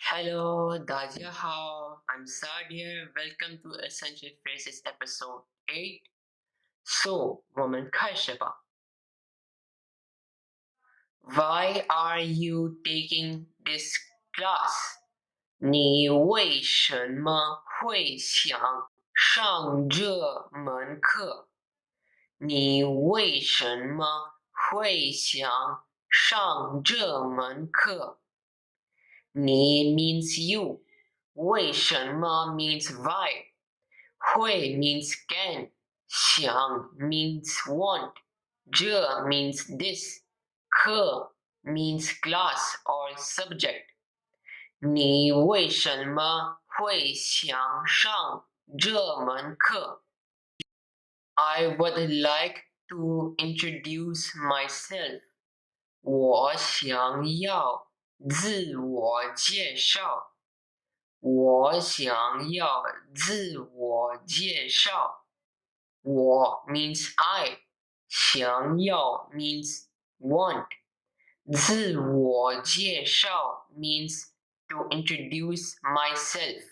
Hello, 大家好, I'm Saad here. Welcome to Essential Phrases Episode 8. So, 我们开始吧. Why are you taking this class? 你为什么会想上这门课? 你为什么会想上这门课? 你 means you. 为什么 means why. 会 means can. 想 means want. 这 means this. 课 means class or subject. 你为什么会想上这门课? I would like to introduce myself. 我想要自我介绍。我想要自我介绍。我 means I. 想要 means want. 自我介绍 means to introduce myself.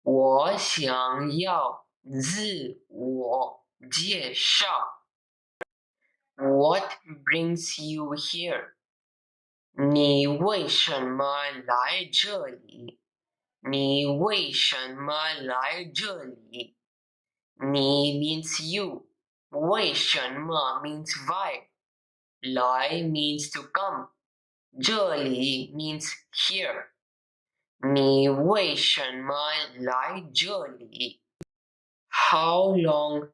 我想要自我介绍。What brings you here? 你为什么来这里？你为什么来这里？你 means you. 为什么 means why. 来 means to come. 这里 means here. 你为什么来这里？ How long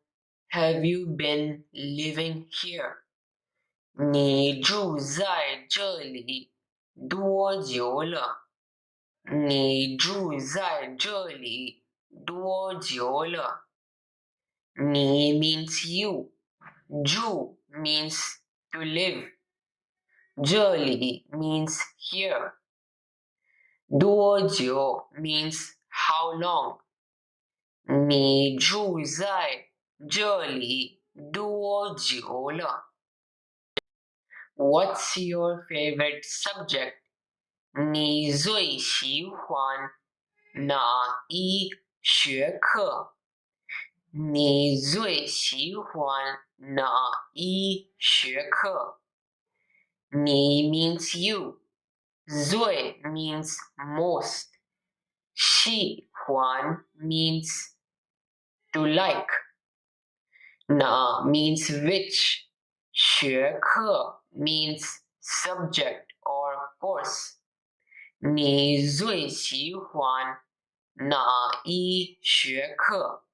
have you been living here? 你住在这里多久了？你住在这里多久了？你 means you. 住 means to live. 这里 means here. 多久 means how long. 你住在这里多久了？ What's your favorite subject? 你最喜欢哪一学科？你最喜欢哪一学科？你 means you. 最 means most. 喜欢 means to like. 哪 means which. 学科 means subject or course. 你最喜欢哪一学科？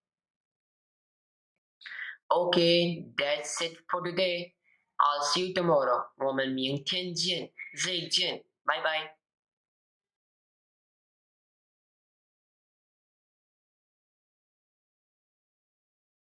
Okay, that's it for today. I'll see you tomorrow. 我们明天见，再见，拜拜。